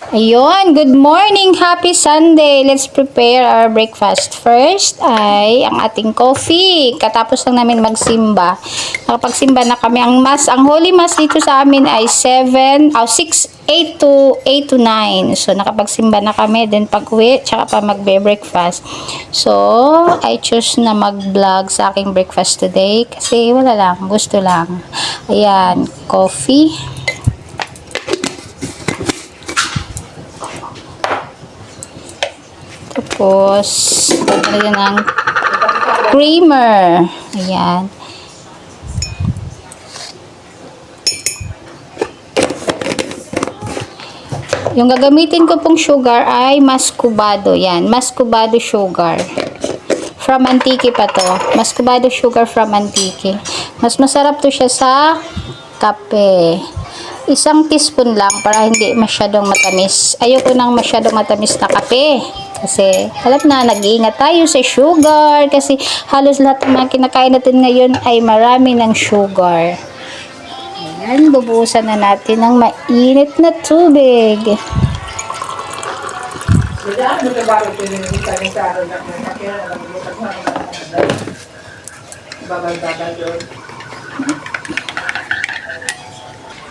Ayun, good morning, happy Sunday. Let's prepare our breakfast. First ay ang ating coffee. Katapos lang namin magsimba. Nakapagsimba na kami. Ang Holy Mass dito sa amin ay 6, 8 to 9. So, nakapagsimba na kami. Then, pag-uwi, tsaka pa magbe-breakfast. So, I choose na mag-vlog sa aking breakfast today. Kasi wala lang, gusto lang. Ayan, coffee. Tapos, lagyan ng creamer. Ayan. Yung gagamitin ko pong sugar ay mascubado. Yan, mascubado sugar. From Antique pa to. Mascubado sugar from Antique. Mas masarap to siya sa kape. Isang teaspoon lang para hindi masyadong matamis. Ayoko nang masyadong matamis na kape. Kasi, alam na, nag-iingat tayo sa sugar. Kasi, halos lahat ng mga kinakain natin ngayon ay marami ng sugar. Ayan, bubuhusan na natin ng mainit na tubig.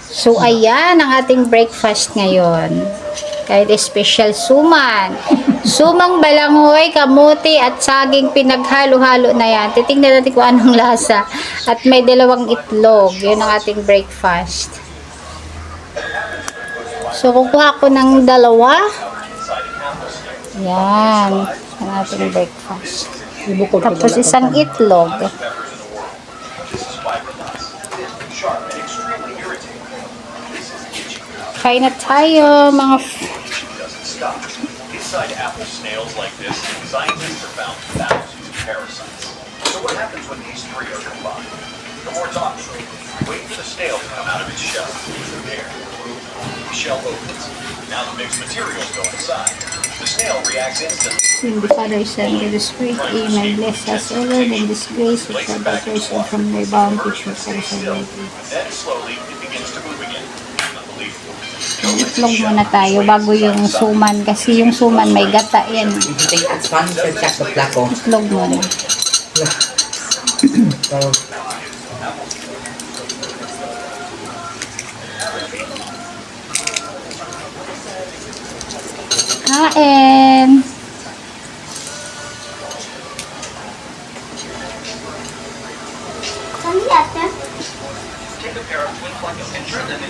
So, ayan ang ating breakfast ngayon. Kahit special suman. Sumang balanghoy, kamuti, at saging pinaghalo-halo na yan. Titingnan natin kung anong lasa. At may 2 itlog. Yun ang ating breakfast. So, kukuha ko ng 2. Yan. Ang ating breakfast. Tapos isang itlog. Kain na tayo, mga Inside apple snails like this, scientists have found thousands of parasites. So what happens when these three are combined? The more toxic. Wait for the snail to come out of its shell. There. The shell opens. Now the mixed materials go inside. The snail reacts instantly. When the Father sent me the Spirit, He may bless us ever in disgrace with the person from their bounty for salvation. Then slowly it begins to move again. Unbelievable. Itlog muna tayo bago yung suman. Kasi yung suman may gata yan. If you think it's fun, so check the placo. Itlog muna. Kain!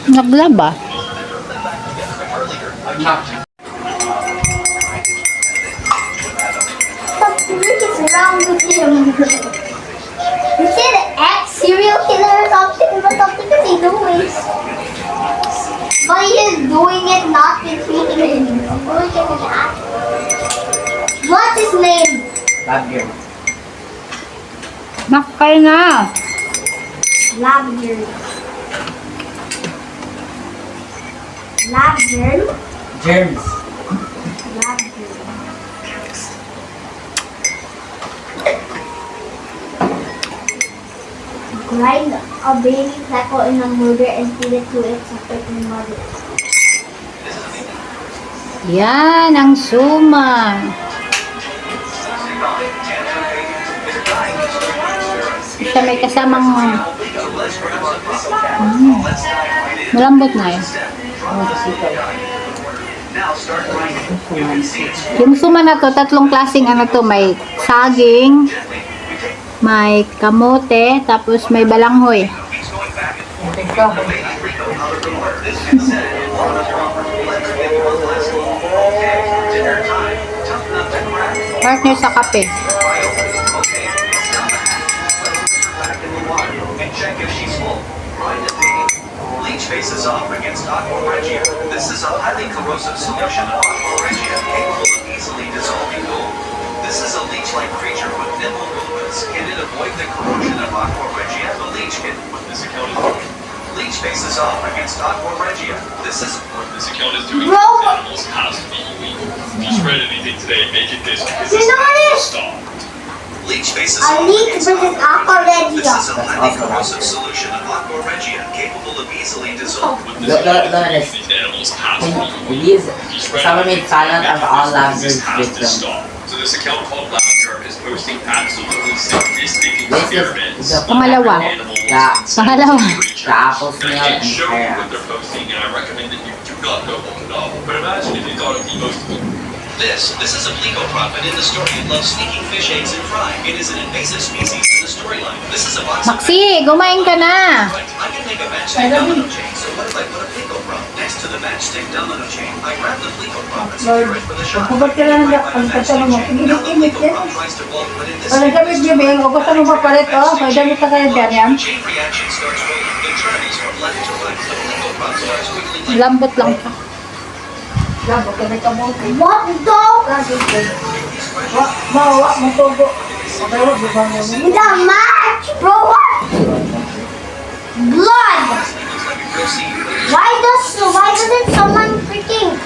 Naglaba. Look, it's around with him. You say the ex-serial killer or something, but something that he doing. But he is doing it not with him. He's doing it with that. What's his name? Love you. Nakakain na. Labger. Labger? Germs. Labger. Grind a baby tackle in a mortar and feed it to its separate mother. Yan ang suman. Siya may kasamang malambot na yun. Yung suman na to, 3 klaseng ano to, may saging, may kamote, tapos may balanghoy. Partner sa kape. Leech faces off against Aqua Regia. This is a highly corrosive solution of Aqua Regia capable of easily dissolving gold. This is a leech-like creature with nimble movements. Can it avoid the corrosion of Aqua Regia? The leech can. What this account is doing. Leech faces off against Aqua Regia. This is what this account is doing. Bro! Animals has to be illegal. Just read anything today, make it this because You it's know not what? stop. Leech faces I off need to against bring this Aqua Aqua Regia. This Regia. is a highly corrosive solution of Aqua Regia capable of easily easily dissolve with Look at this. These animals have to These, someone made silent of all language with them. So this account called Lab Jerk is posting absolutely sadistic This is experiments. the Pangalawa. Pangalawa. The apple And I snail can't and show you what carrot. they're posting, and I recommend that you do not go look it up. But imagine if you thought of the most This is a plecoprophet in the story. It loves sneaking fish eggs and frying. It is an invasive species in the storyline. This is a box of Maxi, kumain ka na. Right, I can make a matchstick domino chain, so what if I put a plecoprop next to the matchstick domino chain? I grab the plecoprop and secure it with a shot. Kapag kailangan Right by ang the kasama mo, matchstick. Now the init-init yan. plecoprop tries to bolt, but in this Wala kami bibing, o gusto mo ba palit, oh, may damit na kayo dyan yan. the chain reaction starts rolling. It travels from left to right. The plecoprop starts wiggling like Lambot lang siya. Labo, kami ka mo. What the? Mawa, matubo. Pero, di ba mo? With a match, bro. What? Blood. Why doesn't someone freaking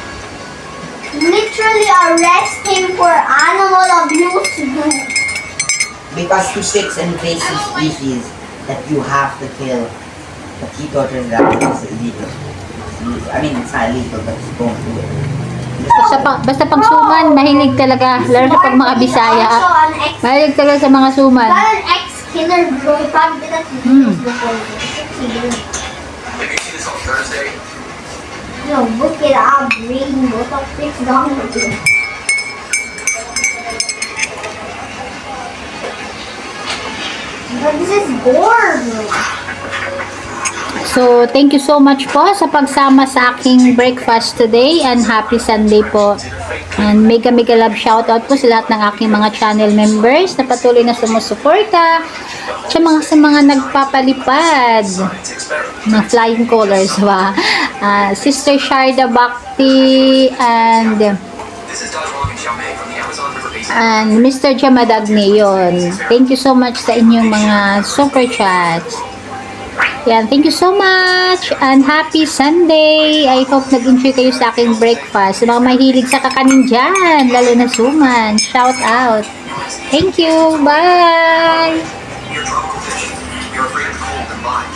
literally arrest him for animal abuse, dude? Because he picks invasive species that you have to kill. But he thought that is illegal. I mean, it's not illegal, but he's going to do it. Basta pag suman, mahilig talaga. Lalo sa pag mga Bisaya. Also an ex, Mahilig talaga sa mga suman. not an ex-killer, bro. He probably did that to you before. Have you seen this on Thursday? No, look it up, reading both of six dollars. But this is gore, bro. So, thank you so much po sa pagsama sa aking breakfast today and happy Sunday po. And mega love shoutout po sa lahat ng aking mga channel members na patuloy na sumusuporta sa mga nagpapalipad ng flying colors ba. Sister Sharda Bhakti and This is Dodge Walking Xiaomei from the Amazon River Basin. and Mr. Jamadagni yun. Thank you so much sa inyong mga super chats. Yan, thank you so much and happy Sunday. I hope nag-enjoy kayo sa aking breakfast. Sa mga mahilig sa kakanin dyan, lalo na suman, shout out. Thank you, bye! You're tropical fish. You're afraid of the cold and mine.